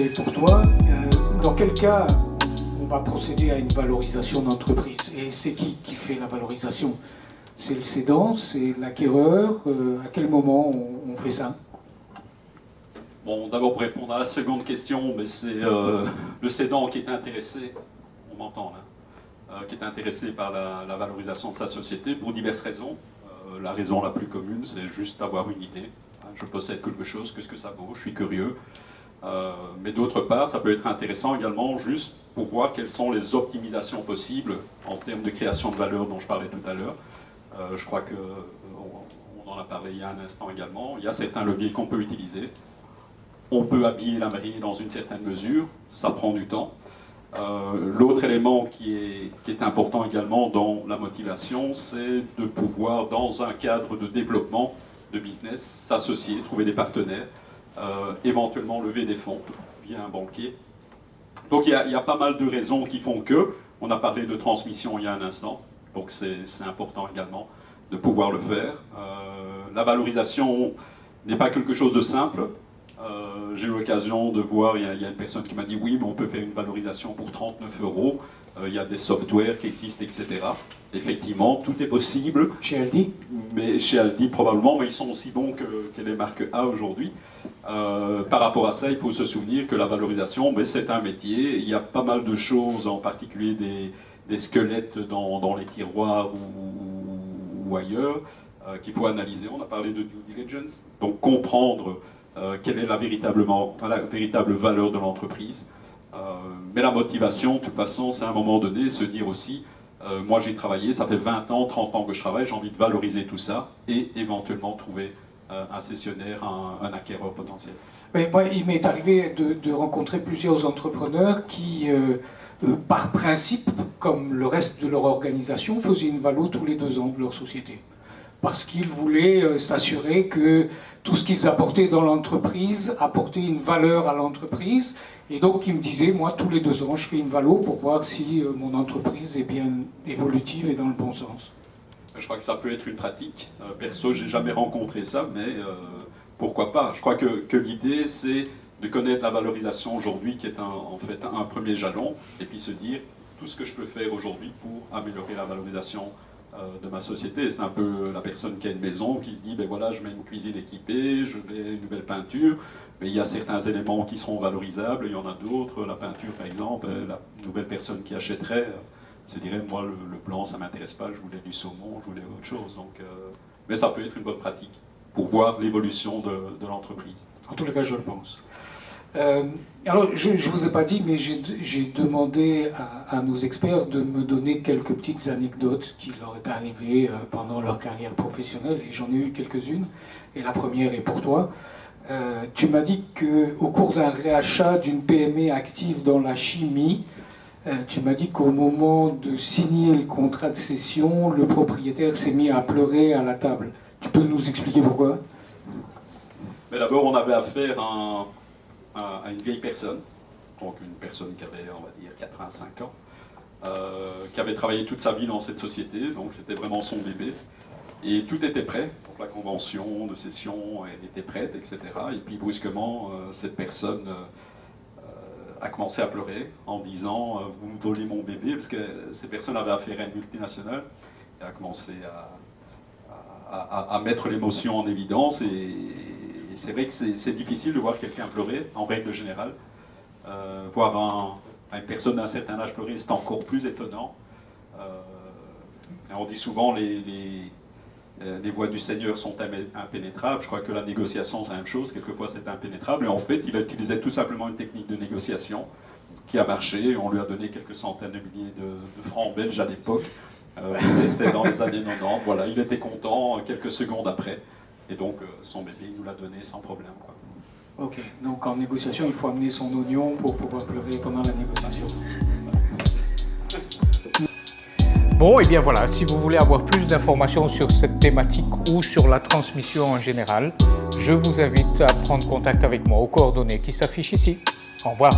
est pour toi. Dans quel cas on va procéder à une valorisation d'entreprise? Et c'est qui fait la valorisation? C'est le cédant, c'est l'acquéreur? À quel moment on fait ça? Bon, d'abord pour répondre à la seconde question, mais c'est le cédant qui est intéressé, on m'entend là, qui est intéressé par la valorisation de sa société pour diverses raisons. La raison la plus commune, c'est juste d'avoir une idée. Je possède quelque chose, qu'est-ce que ça vaut? Je suis curieux. Mais d'autre part, ça peut être intéressant également juste pour voir quelles sont les optimisations possibles en termes de création de valeur dont je parlais tout à l'heure. Je crois qu'on en a parlé il y a un instant également. Il y a certains leviers qu'on peut utiliser. On peut habiller la mariée dans une certaine mesure, ça prend du temps. L'autre élément qui est important également dans la motivation, c'est de pouvoir, dans un cadre de développement de business, s'associer, trouver des partenaires, éventuellement lever des fonds via un banquier. Donc il y a pas mal de raisons qui font que, on a parlé de transmission il y a un instant, donc c'est important également de pouvoir le faire. La valorisation n'est pas quelque chose de simple. J'ai eu l'occasion de voir, il y a une personne qui m'a dit oui, mais on peut faire une valorisation pour 39 €, il y a des softwares qui existent, etc. Effectivement, tout est possible. Chez Aldi? Mais chez Aldi, probablement, mais ils sont aussi bons que les marques A aujourd'hui. Par rapport à ça, il faut se souvenir que la valorisation, c'est un métier. Il y a pas mal de choses, en particulier des squelettes dans les tiroirs ou ailleurs, qu'il faut analyser. On a parlé de due diligence, donc comprendre quelle est la véritable valeur de l'entreprise. Mais la motivation, de toute façon, c'est à un moment donné se dire aussi, moi j'ai travaillé, ça fait 20 ans, 30 ans que je travaille, j'ai envie de valoriser tout ça et éventuellement trouver un cessionnaire, un acquéreur potentiel. Mais moi, il m'est arrivé de rencontrer plusieurs entrepreneurs qui, par principe, comme le reste de leur organisation, faisaient une valo tous les 2 ans de leur société. Parce qu'ils voulaient s'assurer que tout ce qu'ils apportaient dans l'entreprise apportait une valeur à l'entreprise. Et donc ils me disaient, moi tous les 2 ans, je fais une valo pour voir si mon entreprise est bien évolutive et dans le bon sens. Je crois que ça peut être une pratique. Perso, j'ai jamais rencontré ça, mais pourquoi pas? Je crois que l'idée, c'est de connaître la valorisation aujourd'hui, qui est en fait un premier jalon, et puis se dire tout ce que je peux faire aujourd'hui pour améliorer la valorisation de ma société. C'est un peu la personne qui a une maison qui se dit, ben voilà, je mets une cuisine équipée, je mets une nouvelle peinture, mais il y a certains éléments qui seront valorisables, il y en a d'autres, la peinture par exemple, la nouvelle personne qui achèterait se dirait, moi le blanc ça m'intéresse pas, je voulais du saumon, je voulais autre chose. Donc, mais ça peut être une bonne pratique pour voir l'évolution de l'entreprise. En tous les cas, je le pense. Alors, je ne vous ai pas dit, mais j'ai demandé à nos experts de me donner quelques petites anecdotes qui leur est arrivées pendant leur carrière professionnelle, et j'en ai eu quelques-unes, et la première est pour toi. Tu m'as dit qu'au cours d'un réachat d'une PME active dans la chimie, tu m'as dit qu'au moment de signer le contrat de cession, le propriétaire s'est mis à pleurer à la table. Tu peux nous expliquer pourquoi? Mais d'abord, on avait affaire à une vieille personne, donc une personne qui avait, on va dire, 85 ans, qui avait travaillé toute sa vie dans cette société, donc c'était vraiment son bébé. Et tout était prêt, donc la convention de cession elle était prête, etc. Et puis brusquement, cette personne a commencé à pleurer en disant « vous me volez mon bébé », parce que cette personne avait affaire à une multinationale, et a commencé à mettre l'émotion en évidence, et c'est vrai que c'est difficile de voir quelqu'un pleurer, en règle générale. Voir une personne d'un certain âge pleurer, c'est encore plus étonnant. On dit souvent les voies du Seigneur sont impénétrables. Je crois que la négociation, c'est la même chose. Quelquefois, c'est impénétrable. Et en fait, il a utilisé tout simplement une technique de négociation qui a marché. On lui a donné quelques centaines de milliers de francs belges à l'époque. C'était dans les années 90. Voilà, il était content quelques secondes après. Et donc, son bébé, il nous l'a donné sans problème, quoi. Ok, donc en négociation, il faut amener son oignon pour pouvoir pleurer pendant la négociation. Bon, et bien voilà, si vous voulez avoir plus d'informations sur cette thématique ou sur la transmission en général, je vous invite à prendre contact avec moi aux coordonnées qui s'affichent ici. Au revoir.